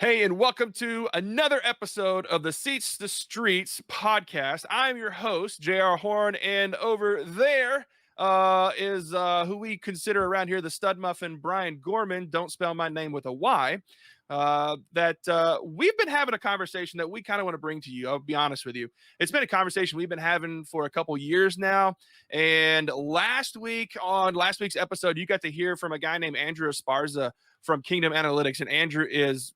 Hey, and welcome to another episode of the Seats to Streets podcast. I'm your host, J.R. Horn, and over there is who we consider around here the stud muffin, Brian Gorman. Don't spell my name with a Y. We've been having a conversation that we kind of want to bring to you. I'll be honest with you. It's been a conversation we've been having for a couple years now. And on last week's episode, you got to hear from a guy named Andrew Esparza from Kingdom Analytics. And Andrew is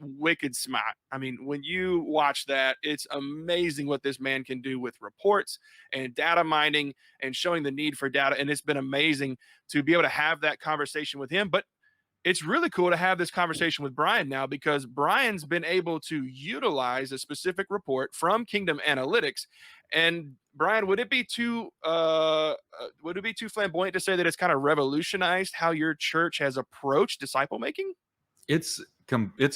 wicked smart. I mean, when you watch that, it's amazing what this man can do with reports and data mining and showing the need for data. And it's been amazing to be able to have that conversation with him. But it's really cool to have this conversation with Brian now because Brian's been able to utilize a specific report from Kingdom Analytics. And Brian, would it be too flamboyant to say that it's kind of revolutionized how your church has approached disciple making? It's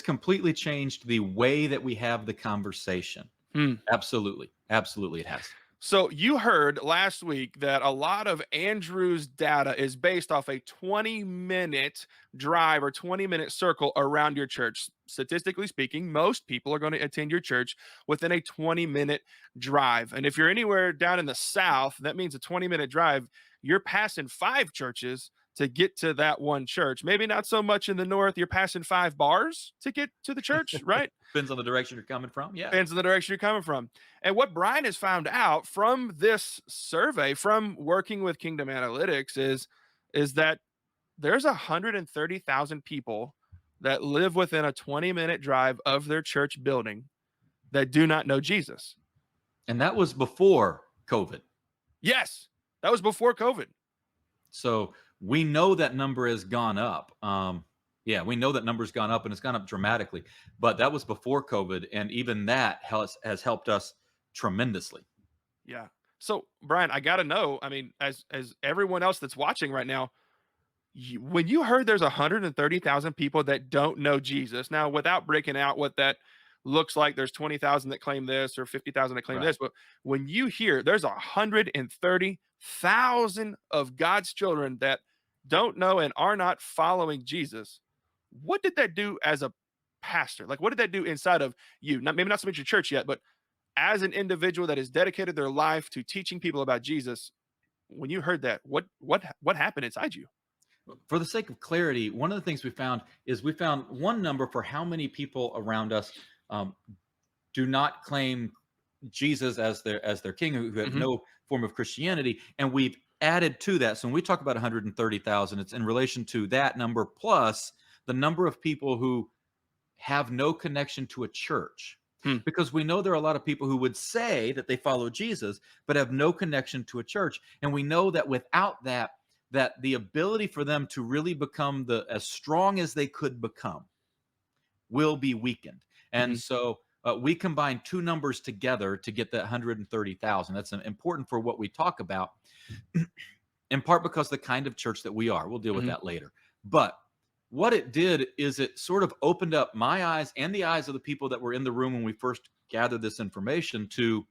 completely changed the way that we have the conversation. Hmm. Absolutely. Absolutely, it has. So you heard last week that a lot of Andrew's data is based off a 20-minute drive or 20-minute circle around your church. Statistically speaking, most people are going to attend your church within a 20-minute drive. And if you're anywhere down in the South, that means a 20-minute drive. You're passing 5 churches to get to that one church. Maybe not so much in the North. You're passing 5 bars to get to the church, right? Depends on the direction you're coming from. Yeah. Depends on the direction you're coming from. And what Brian has found out from this survey, from working with Kingdom Analytics, is that there's 130,000 people that live within a 20-minute drive of their church building that do not know Jesus. And that was before COVID. Yes, that was before COVID. So we know that number has gone up. Yeah, we know that number's gone up and it's gone up dramatically. But that was before COVID. And even that has helped us tremendously. Yeah. So, Brian, I got to know, I mean, as everyone else that's watching right now, when you heard there's 130,000 people that don't know Jesus, now without breaking out what that looks like, there's 20,000 that claim this or 50,000 that claim Right. this, but when you hear there's 130,000 of God's children that don't know and are not following Jesus, what did that do as a pastor? Like, what did that do inside of you? Not maybe not so much your church yet, but as an individual that has dedicated their life to teaching people about Jesus, when you heard that, what happened inside you? For the sake of clarity, one of the things we found one number for how many people around us um, do not claim Jesus as their king, who have Mhm. no form of Christianity, and we've added to that. So when we talk about 130,000, it's in relation to that number plus the number of people who have no connection to a church. Hmm. Because we know there are a lot of people who would say that they follow Jesus, but have no connection to a church. And we know that without that, that the ability for them to really become as strong as they could become will be weakened. And Mhm. so we combine two numbers together to get that 130,000. That's important for what we talk about, in part because the kind of church that we are. We'll deal with Mhm. that later. But what it did is it sort of opened up my eyes and the eyes of the people that were in the room when we first gathered this information to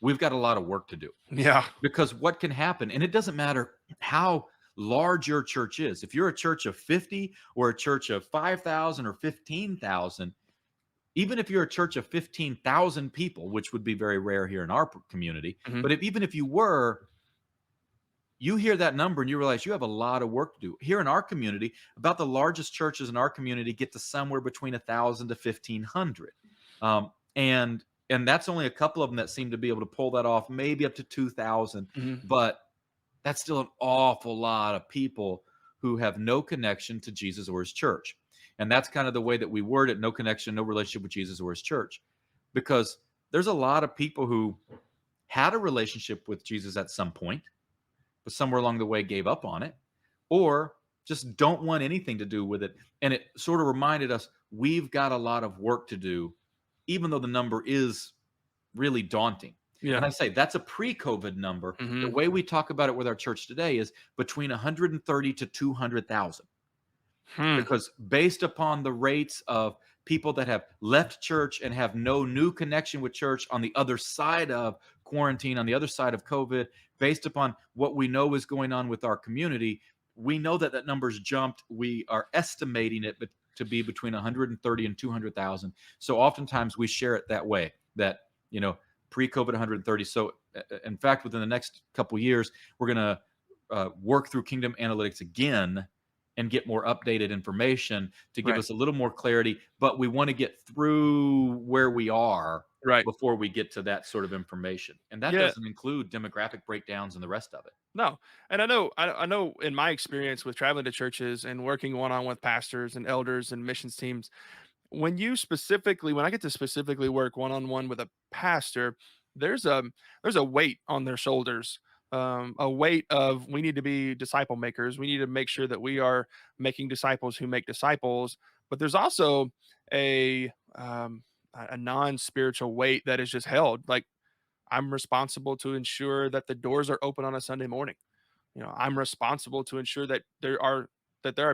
we've got a lot of work to do. Yeah. Because what can happen, and it doesn't matter how large your church is. If you're a church of 50 or a church of 5,000 or 15,000, even if you're a church of 15,000 people, which would be very rare here in our community, Mhm. but even if you were, you hear that number and you realize you have a lot of work to do. Here in our community, about the largest churches in our community get to somewhere between 1,000 to 1,500. And that's only a couple of them that seem to be able to pull that off, maybe up to 2,000. Mhm. But that's still an awful lot of people who have no connection to Jesus or his church. And that's kind of the way that we word it: no connection, no relationship with Jesus or his church. Because there's a lot of people who had a relationship with Jesus at some point, but somewhere along the way gave up on it, or just don't want anything to do with it. And it sort of reminded us we've got a lot of work to do, even though the number is really daunting. And Yeah. I say that's a pre-COVID number. The Mhm. way we talk about it with our church today is between 130 to 200,000, Hmm. because based upon the rates of people that have left church and have no new connection with church on the other side of quarantine, on the other side of COVID, based upon what we know is going on with our community, we know that that number's jumped. We are estimating it, but to be between 130 and 200,000. So oftentimes we share it that way, that, pre-COVID 130. So in fact, within the next couple years, we're going to work through Kingdom Analytics again and get more updated information to give Right. us a little more clarity. But we want to get through where we are Right. before we get to that sort of information. And that Yeah. doesn't include demographic breakdowns and the rest of it. No, and I know in my experience with traveling to churches and working one on one with pastors and elders and missions teams, when I get to specifically work one on one with a pastor, there's a weight on their shoulders, a weight of we need to be disciple makers. We need to make sure that we are making disciples who make disciples. But there's also a a non spiritual weight that is just held. Like I'm responsible to ensure that the doors are open on a Sunday morning. I'm responsible to ensure that there are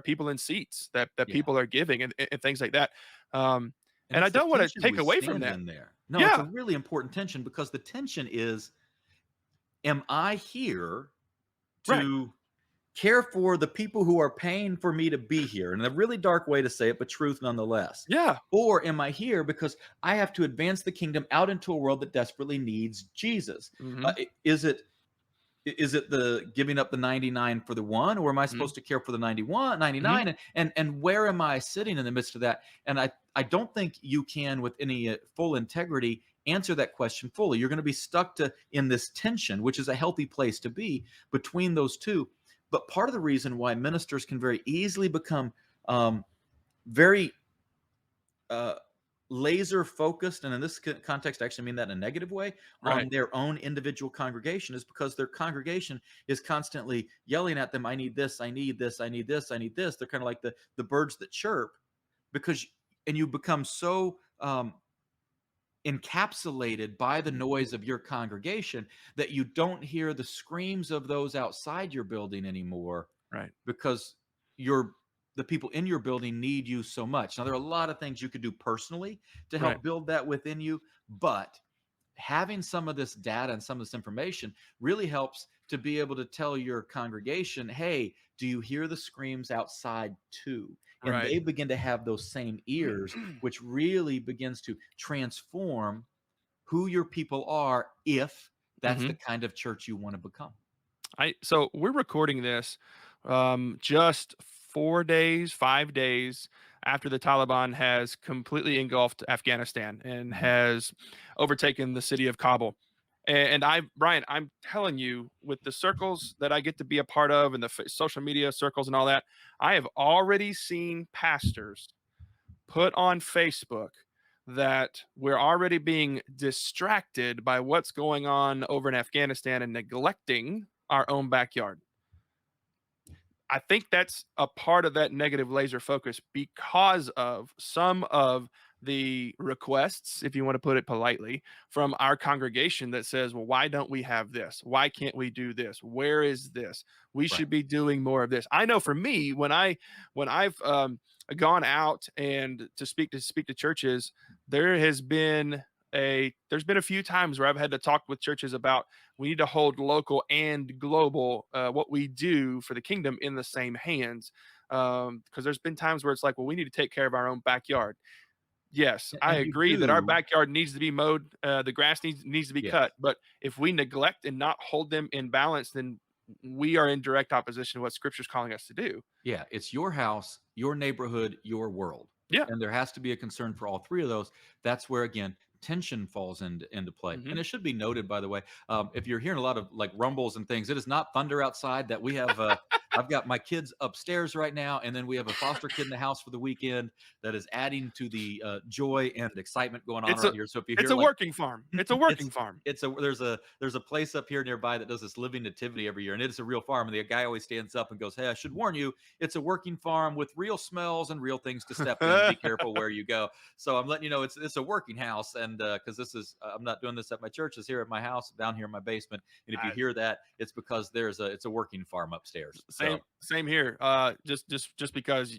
people in seats, that Yeah. people are giving and things like that. Um, And and I it's the don't want to tension take we away from stand that. in there. No, it's a Yeah, really important tension, because the tension is, am I here right. to care for the people who are paying for me to be here? And a really dark way to say it, but truth nonetheless. Yeah. Or am I here because I have to advance the kingdom out into a world that desperately needs Jesus? Hmm. Is it the giving up the 99 for the one, or am I Hmm. supposed to care for the 91, Hmm. 99? And where am I sitting in the midst of that? And I don't think you can, with any full integrity, answer that question fully. You're going to be stuck in this tension, which is a healthy place to be, between those two. But part of the reason why ministers can very easily become very uh, laser focused, and in this context, I actually mean that in a negative way, on Right. their own individual congregation, is because their congregation is constantly yelling at them, I need this, I need this, I need this, I need this. They're kind of like the birds that chirp, because and you become so encapsulated by the noise of your congregation that you don't hear the screams of those outside your building anymore, Right. because the people in your building need you so much. Now, there are a lot of things you could do personally to Right. help build that within you, but having some of this data and some of this information really helps to be able to tell your congregation, hey, do you hear the screams outside too? And Right. they begin to have those same ears, which really begins to transform who your people are, if that's the Hmm. kind of church you want to become. So we're recording this just 4 days, 5 days after the Taliban has completely engulfed Afghanistan and Mhm. has overtaken the city of Kabul. And Brian, I'm telling you, with the circles that I get to be a part of and the social media circles and all that, I have already seen pastors put on Facebook that we're already being distracted by what's going on over in Afghanistan and neglecting our own backyard. I think that's a part of that negative laser focus because of some of the requests, if you want to put it politely, from our congregation that says, well, why don't we have this? Why can't we do this? Where is this? We Right. should be doing more of this. I know for me, when I've gone out and to speak to churches, there has been there's been a few times where I've had to talk with churches about we need to hold local and global what we do for the kingdom in the same hands, because there's been times where it's like, well, we need to take care of our own backyard. Yes, I And you agree that our do. backyard needs to be mowed, the grass needs to be Yes. cut, but if we neglect and not hold them in balance, then we are in direct opposition to what scripture's calling us to do. Yeah, it's your house, your neighborhood, your world. Yeah. And there has to be a concern for all three of those. That's where, again, tension falls into play. Hmm. And it should be noted, by the way, if you're hearing a lot of like rumbles and things, it is not thunder outside. That we have, I've got my kids upstairs right now, and then we have a foster kid in the house for the weekend that is adding to the joy and excitement going on It's a around here. So if you it's hear a like, working farm. It's a working it's farm. there's a place up here nearby that does this living nativity every year, and it is a real farm. And the guy always stands up and goes, hey, I should warn you, it's a working farm with real smells and real things to step in. Be careful where you go. So I'm letting you know it's a working house, and because this is I'm not doing this at my church, it's here at my house down here in my basement. And if you I, hear that, it's because it's a working farm upstairs. same So same here. Just because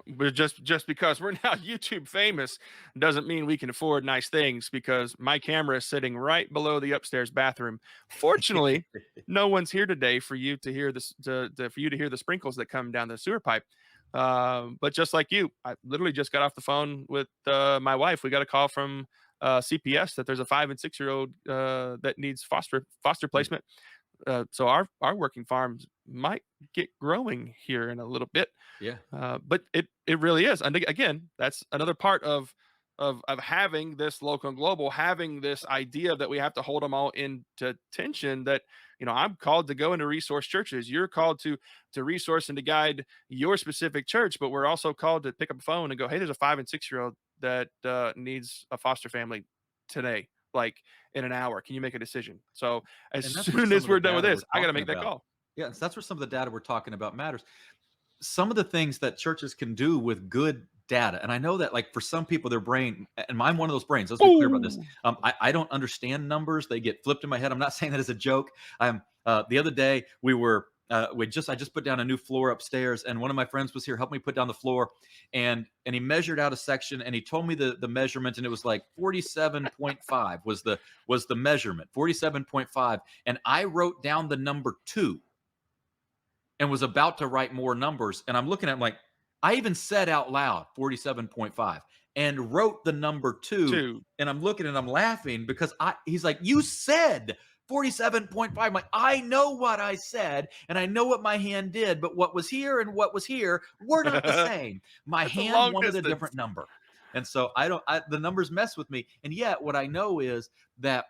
we're just because we're now YouTube famous doesn't mean we can afford nice things because my camera is sitting right below the upstairs bathroom. Fortunately, no one's here today for you to hear this for you to hear the sprinkles that come down the sewer pipe. But just like you, I literally just got off the phone with my wife. We got a call from CPS that there's a 5 and 6 year old that needs foster Mm. placement. So our working farms might get growing here in a little bit. Yeah. But it really is. And again, that's another part of having this local and global, having this idea that we have to hold them all into tension. That I'm called to go into resource churches. You're called to resource and to guide your specific church, but we're also called to pick up a phone and go, hey, there's a 5 and 6 year old that needs a foster family today, like in an hour. Can you make a decision? So as And that's where soon some as of the we're done with data this, we're I got to talking make that about. call. Yes, that's where some of the data we're talking about matters. Some of the things that churches can do with good data, and I know that like for some people, their brain, and I'm one of those brains. Let's be clear about this. Ooh. I don't understand numbers; they get flipped in my head. I'm not saying that as a joke. I'm the other day I just put down a new floor upstairs, and one of my friends was here, helped me put down the floor, and he measured out a section, and he told me the measurement, and it was like 47.5 was the measurement, 47.5, and I wrote down the number 2 and was about to write more numbers. And I'm looking at him like, I even said out loud 47.5 and wrote the number 2. Two. And I'm looking and I'm laughing because he's like, you said 47.5. I'm like, I know what I said and I know what my hand did, but what was here and what was here were not the That's same. My a hand long wanted a distance. different number. And so the numbers mess with me. And yet, what I know is that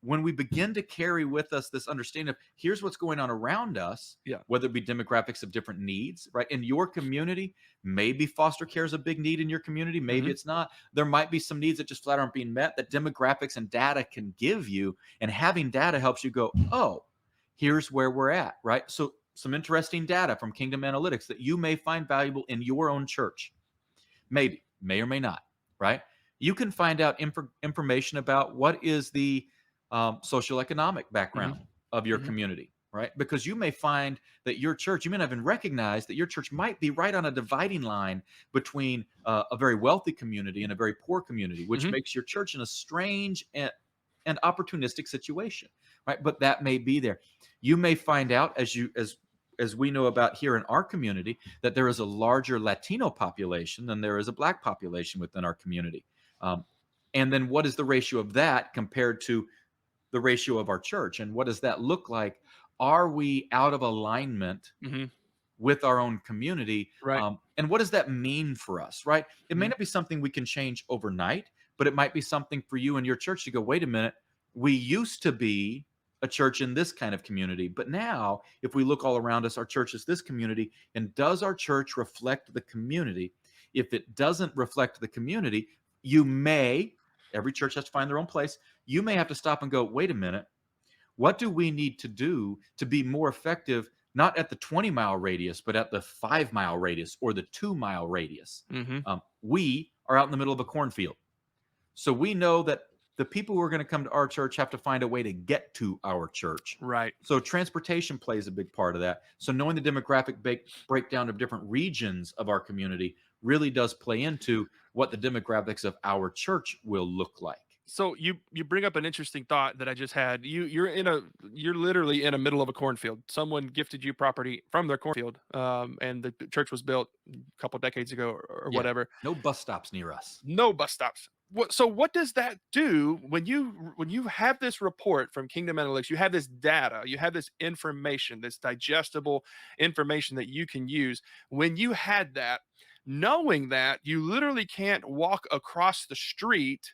when we begin to carry with us this understanding of here's what's going on around us, Yeah. whether it be demographics of different needs, right? In your community, maybe foster care is a big need in your community, maybe Mhm. it's not. There might be some needs that just flat aren't being met that demographics and data can give you. And having data helps you go, oh, here's where we're at, right? So, some interesting data from Kingdom Analytics that you may find valuable in your own church. Maybe, may or may not, right? You can find out information about what is the social economic background Mhm. of your Mhm. community, right? Because you may find that your church, you may not even recognize that your church might be right on a dividing line between a very wealthy community and a very poor community, which Mhm. makes your church in a strange and opportunistic situation, right? But that may be there. You may find out as we know about here in our community that there is a larger Latino population than there is a Black population within our community. Um, and then what is the ratio of that compared to the ratio of our church? And what does that look like? Are we out of alignment Mhm. with our own community? Right. And what does that mean for us, right? It may Mhm. not be something we can change overnight, but it might be something for you and your church to go, wait a minute, we used to be a church in this kind of community, but now if we look all around us, our church is this community. And does our church reflect the community? If it doesn't reflect the community, you may, every church has to find their own place. You may have to stop and go, wait a minute, what do we need to do to be more effective, not at the 20-mile radius, but at the 5-mile radius or the 2-mile radius? Mhm. We are out in the middle of a cornfield. So we know that the people who are going to come to our church have to find a way to get to our church. Right. So transportation plays a big part of that. So knowing the demographic breakdown of different regions of our community really does play into what the demographics of our church will look like. So you bring up an interesting thought that I just had. You're literally in the middle of a cornfield. Someone gifted you property from their cornfield, and the church was built a couple decades ago or Yeah. whatever. No bus stops near us. No bus stops. What does that do when you have this report from Kingdom Analytics? You have this data, you have this information, this digestible information that you can use. When you had that, knowing that you literally can't walk across the street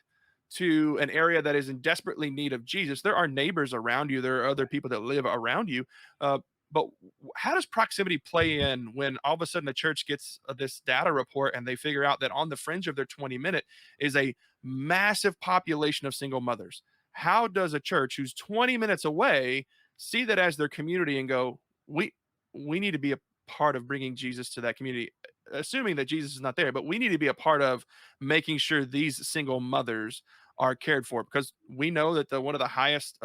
to an area that is in desperately need of Jesus. There are neighbors around you. There are other people that live around you. But how does proximity play in when all of a sudden the church gets this data report and they figure out that on the fringe of their 20 minute is a massive population of single mothers? How does a church who's 20 minutes away see that as their community and go, we need to be a part of bringing Jesus to that community, assuming that Jesus is not there, but we need to be a part of making sure these single mothers are cared for, because we know that the one of the highest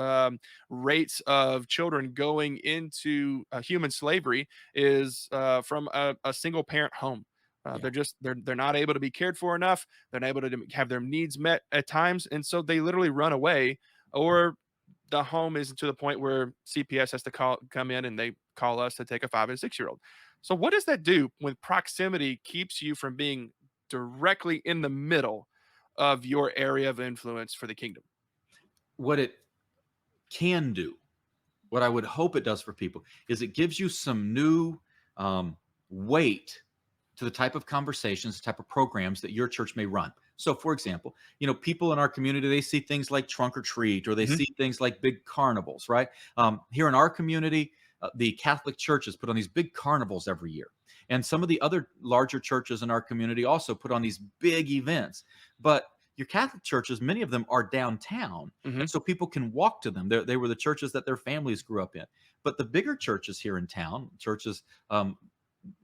rates of children going into human slavery is from a single parent home. Yeah. They're not able to be cared for enough. They're not able to have their needs met at times, and so they literally run away, or the home is to the point where CPS has to come in and they call us to take a 5 and 6 year old. So what does that do when proximity keeps you from being directly in the middle of your area of influence for the kingdom? What it can do, what I would hope it does for people, is it gives you some new um, weight to the type of conversations, the type of programs that your church may run. So, for example, people in our community, they see things like trunk or treat, or they Mhm. see things like big carnivals, right? Here in our community, the Catholic churches put on these big carnivals every year. And some of the other larger churches in our community also put on these big events. But your Catholic churches, many of them are downtown. And Mhm. so people can walk to them. They were the churches that their families grew up in. But the bigger churches here in town, churches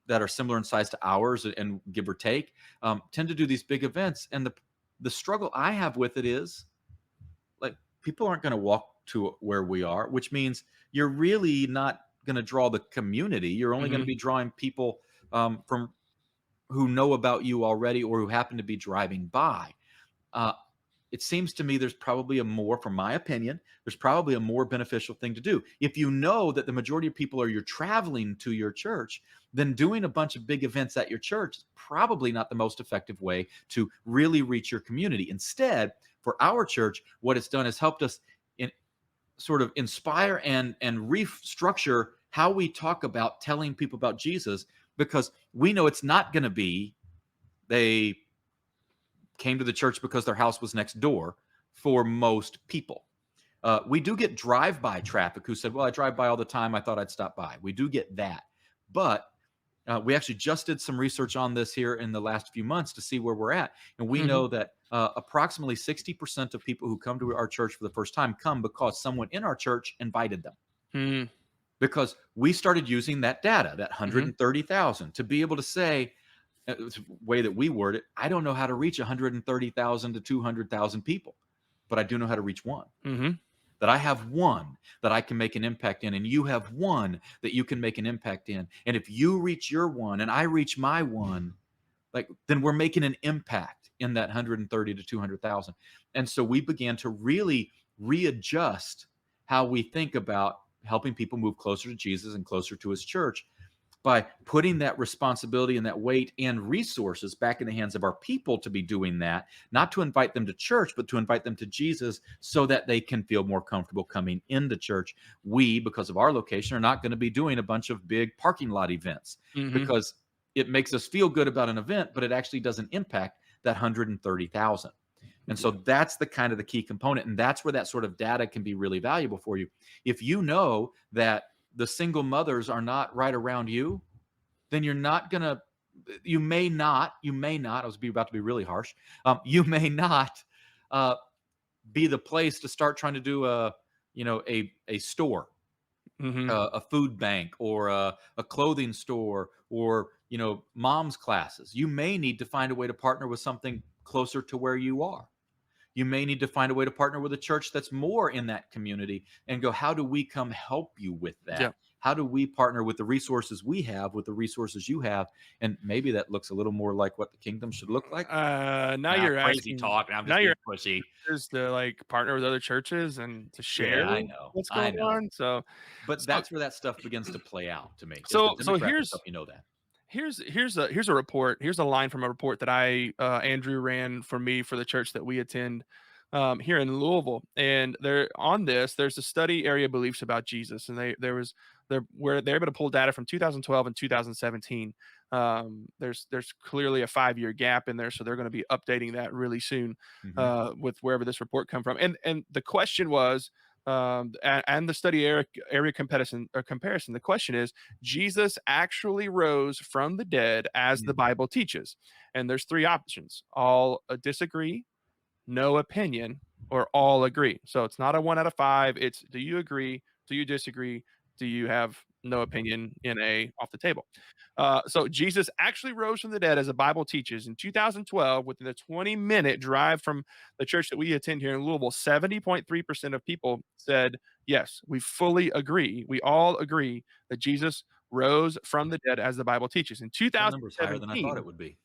that are similar in size to ours and give or take, tend to do these big events. And the struggle I have with it is, like, people aren't going to walk to where we are, which means you're really not going to draw the community. You're only going to Mhm. be drawing people from who know about you already or who happen to be driving by. Uh, it seems to me there's probably a more, from my opinion, there's probably a more beneficial thing to do. If you know that the majority of people are you're traveling to your church, then doing a bunch of big events at your church is probably not the most effective way to really reach your community. Instead, for our church, what it's done is helped us in sort of inspire and restructure how we talk about telling people about Jesus, because we know it's not going to be they came to the church because their house was next door for most people. We do get drive-by traffic who said, "Well, I drive by all the time. I thought I'd stop by." We do get that, but we actually just did some research on this here in the last few months to see where we're at, and we Mhm. know that approximately 60% of people who come to our church for the first time come because someone in our church invited them. Mhm. Because we started using that data, that Mhm. 130,000, to be able to say, it's a way that we word it, I don't know how to reach 130,000 to 200,000 people, but I do know how to reach one. Mhm. That I have one that I can make an impact in, and you have one that you can make an impact in. And if you reach your one and I reach my one, like, then we're making an impact in that 130 to 200,000. And so we began to really readjust how we think about helping people move closer to Jesus and closer to his church by putting that responsibility and that weight and resources back in the hands of our people to be doing that, not to invite them to church, but to invite them to Jesus so that they can feel more comfortable coming into church. We, because of our location, are not going to be doing a bunch of big parking lot events Mhm. because it makes us feel good about an event, but it actually doesn't impact that 130,000. And so Yeah. that's the kind of the key component. And that's where that sort of data can be really valuable for you. If you know that the single mothers are not right around you, then you're not going to, I was about to be really harsh. You may not uh, be the place to start trying to do a store, Mhm. a food bank, or a clothing store, or mom's classes. You may need to find a way to partner with something closer to where you are. You may need to find a way to partner with a church that's more in that community and go, how do we come help you with Yeah. that? How do we partner with the resources we have, with the resources you have? And maybe that looks a little more like what the kingdom should look like. Now Nah, you're crazy asking. talk. And I'm Now just you're being pushy. asking to like partner with other churches and to share Yeah, I know. what's I going know. on. So, But so, that's where that stuff begins to play out to me, is the so demographic stuff. You know that. here's a report. Here's a line from a report that I Andrew ran for me for the church that we attend here in Louisville. And there on this, there's a study area beliefs about Jesus, and they're able to pull data from 2012 and 2017. There's clearly a 5-year gap in there, so they're going to be updating that really soon Hmm. with wherever this report come from. And the question was. And the study area comparison. The question is, Jesus actually rose from the dead as the Bible teaches. And there's three options: all disagree, no opinion, or all agree. So it's not a 1 out of 5. It's, do you agree? Do you disagree? Do you have no opinion in a off the table? So Jesus actually rose from the dead as the Bible teaches. In 2012, within a 20-minute drive from the church that we attend here in Louisville, 70.3% of people said, yes, we fully agree. We all agree that Jesus rose from the dead as the Bible teaches. That number's higher than I thought it would be.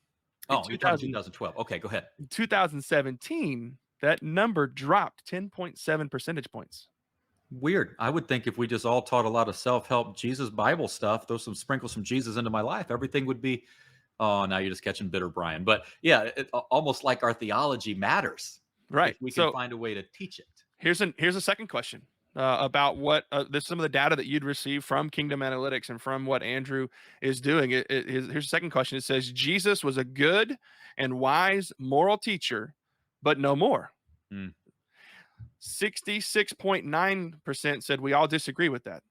In Oh, you're talking 2000 2012. Okay, go ahead. in 2017, that number dropped 10.7 percentage points. Weird. I would think if we just all taught a lot of self-help Jesus Bible stuff, throw some sprinkle some Jesus into my life, everything would be, oh, now you're just catching bitter Brian. But yeah, almost like our theology matters if Right. we can So find a way to teach it. here's a second question about what this some of the data that you'd receive from Kingdom Analytics and from what Andrew is doing. Here's the second question. It says Jesus was a good and wise moral teacher, but no more. Mm, 66.9% said we all disagree with that.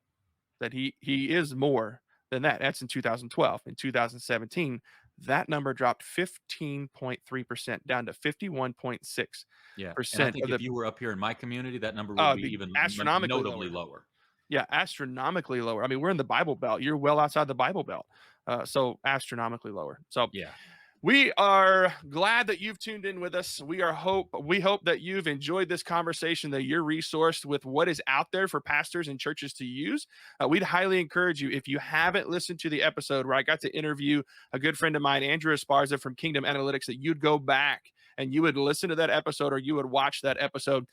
That he is more than that. That's in 2012. In 2017, that number dropped 15.3% down to 51.6% yeah. And I think of if the you were up here in my community, that number would be be even astronomically notably lower. lower. Yeah, astronomically lower. I mean, we're in the Bible Belt. You're well outside the Bible Belt. So astronomically lower. So Yeah. we are glad that you've tuned in with us. We hope that you've enjoyed this conversation, that you're resourced with what is out there for pastors and churches to use. We'd highly encourage you, if you haven't listened to the episode where I got to interview a good friend of mine, Andrew Esparza from Kingdom Analytics, that you'd go back and you would listen to that episode or you would watch that episode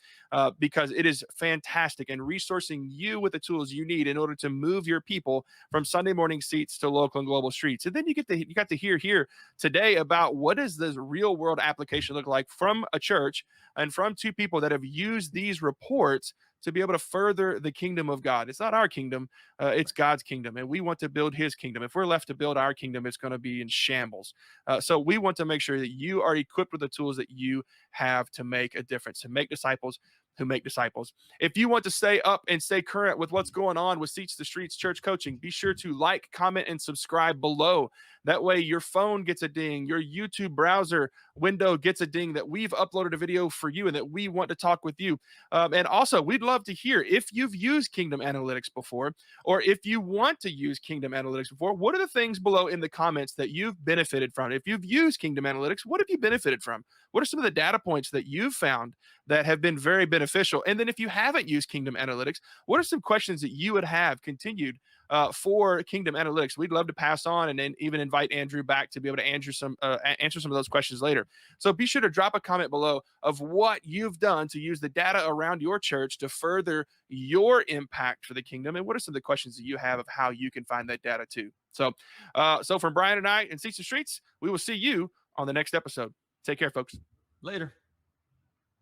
because it is fantastic and resourcing you with the tools you need in order to move your people from Sunday morning seats to local and global streets. And then you got to hear here today about what does the real world application look like from a church and from two people that have used these reports to be able to further the kingdom of God. It's not our kingdom, it's God's kingdom, and we want to build his kingdom. If we're left to build our kingdom, it's going to be in shambles. So we want to make sure that you are equipped with the tools that you have to make a difference, to make disciples who make disciples. If you want to stay up and stay current with what's going on with Seats to Streets Church Coaching, be sure to like, comment, and subscribe below. That way your phone gets a ding, your YouTube browser window gets a ding that we've uploaded a video for you and that we want to talk with you. And also, we'd love to hear if you've used Kingdom Analytics before, or if you want to use Kingdom Analytics before, what are the things below in the comments that you've benefited from? If you've used Kingdom Analytics, what have you benefited from? What are some of the data points that you've found that have been very beneficial? And then if you haven't used Kingdom Analytics, what are some questions that you would have continued for Kingdom Analytics? We'd love to pass on and then even invite Andrew back to be able to answer some of those questions later. So be sure to drop a comment below of what you've done to use the data around your church to further your impact for the kingdom, and what are some of the questions that you have of how you can find that data too. So from Brian and I and Seats and Streets, we will see you on the next episode. Take care, folks. Later.